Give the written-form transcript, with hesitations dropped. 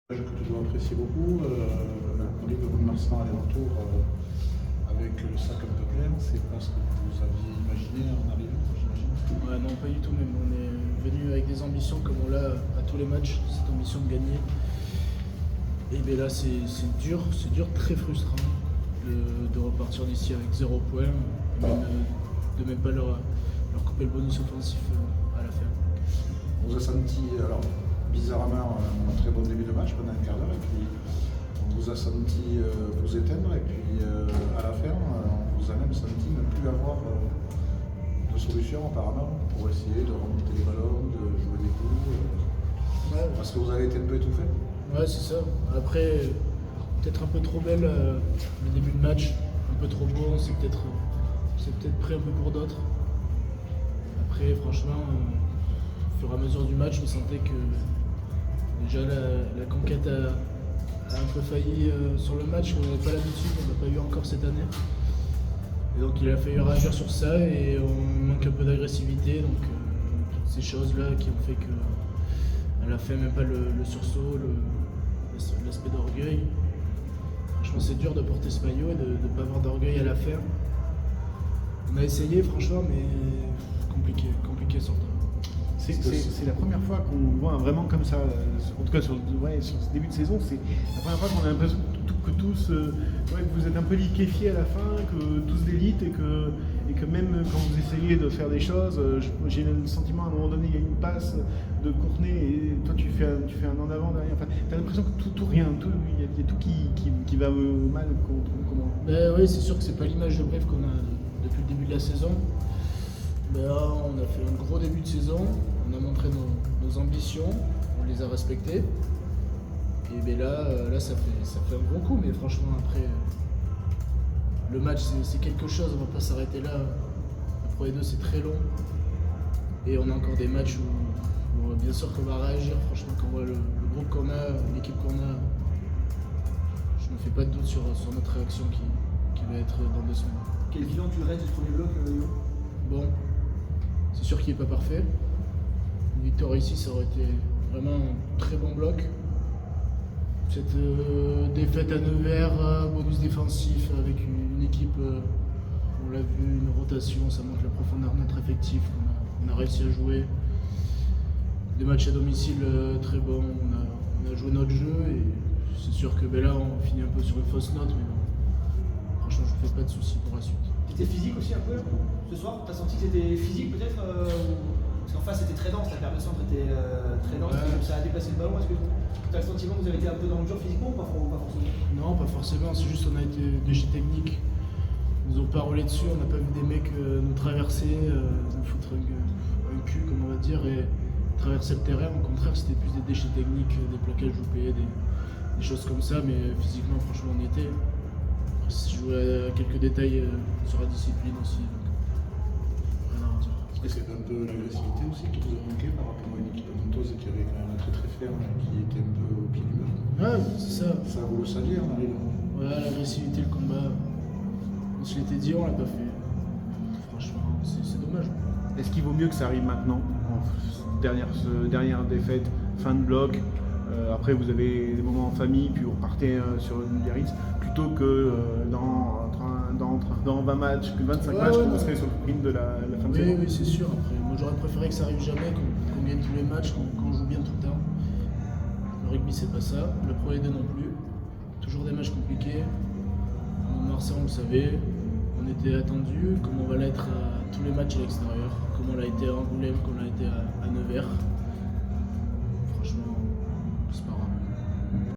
Que tu dois apprécier beaucoup, on arrive au Marsan aller-retour avec le sac un peu plein, c'est pas ce que vous aviez imaginé en arrivant, j'imagine? Ouais, non, pas du tout même. On est venu avec des ambitions comme on l'a à tous les matchs, cette ambition de gagner. Et bien là, c'est dur, très frustrant de repartir d'ici avec 0 point, et même, de même pas leur couper le bonus offensif à la fin. On vous a senti, alors bizarrement, un très bon début de match pendant un quart d'heure, et puis on vous a senti vous éteindre, et puis à la fin, on vous a même senti ne plus avoir de solution apparemment pour essayer de remonter les ballons, de jouer des coups, Ouais. parce que vous avez été un peu étouffé. Ouais, c'est ça. Après, peut-être un peu trop belle le début de match, un peu trop beau, c'est peut-être pris un peu pour d'autres. Après, franchement, au fur et à mesure du match, je sentais que déjà la conquête a un peu failli sur le match, on n'avait pas l'habitude, on n'a pas eu encore cette année. Et donc il a fallu réagir sur ça et on manque un peu d'agressivité, donc toutes ces choses-là qui ont fait que à la fin même pas le sursaut, l'aspect d'orgueil. Franchement c'est dur de porter ce maillot et de ne pas avoir d'orgueil à la fin. On a essayé franchement mais compliqué sur le terrain. C'est la première fois qu'on voit vraiment comme ça, en tout cas sur ce début de saison, c'est la première fois qu'on a l'impression que tous, que vous êtes un peu liquéfiés à la fin, que tous d'élite et que même quand vous essayez de faire des choses, j'ai le sentiment à un moment donné il y a une passe de Courtenay et toi tu fais un en avant derrière. Enfin, t'as l'impression que il y a tout qui va mal. Comment Oui, c'est sûr que c'est pas l'image de Bref qu'on a depuis le début de la saison. Mais là, on a fait un gros début de saison, on a montré nos ambitions, on les a respectées. Et bien là ça fait un gros coup, mais franchement après, le match c'est quelque chose, on va pas s'arrêter là. La Pro E2 c'est très long. Et on a encore des matchs où bien sûr qu'on va réagir, franchement quand on voit le groupe qu'on a, l'équipe qu'on a, je me fais pas de doute sur notre réaction qui va être dans 2 semaines. Quel bilan tu restes du premier bloc, Yo? Bon, c'est sûr qu'il n'est pas parfait. Une victoire ici, ça aurait été vraiment un très bon bloc. Cette défaite à Nevers, bonus défensif avec une équipe, on l'a vu, une rotation, ça montre la profondeur de notre effectif. On a réussi à jouer. Des matchs à domicile très bons, on a joué notre jeu et c'est sûr que là on finit un peu sur une fausse note, mais bon, franchement je ne me fais pas de soucis pour la suite. C'était physique aussi un peu ce soir? T'as senti que c'était physique peut-être parce qu'en face c'était très dense, la perte de centre était très dense, Ouais. ça a déplacé le ballon. Est-ce que tu as le sentiment que vous avez été un peu dans le dur physiquement ou pas forcément? Non, pas forcément, c'est juste qu'on a été déchets techniques. Ils nous ont pas roulé dessus, on n'a pas vu des mecs nous traverser, nous foutre un cul, comme on va dire, et traverser le terrain. Au contraire, c'était plus des déchets techniques, des plaquages loupés, des choses comme ça, mais physiquement, franchement, on y était. Après, si je jouais à quelques détails sur la discipline aussi, donc rien à redire. Est-ce que c'est un peu l'agressivité aussi qui vous a manqué par rapport à une équipe monteuse qui avait quand même un très ferme, qui était un peu au pied du mur? Ouais, c'est ça. Ça vous le saviez en arrivant? Ouais, l'agressivité, le combat, on se l'était dit, on l'a pas fait. Franchement, c'est dommage. Est-ce qu'il vaut mieux que ça arrive maintenant, dernière défaite, fin de bloc, après vous avez des moments en famille, puis vous repartez sur une Biarritz, plutôt que dans 20 matchs, plus de 25 matchs, qu'on serait sur le sprint de la fin de saison? Oui, c'est sûr. Après, moi j'aurais préféré que ça arrive jamais, qu'on gagne tous les matchs, qu'on joue bien tout le temps. Le rugby c'est pas ça, le Pro E2 non plus. Toujours des matchs compliqués. Marseille on le savait, on était attendu, comme on va l'être à tous les matchs à l'extérieur, comme on l'a été à Angoulême, comme on l'a été à Nevers.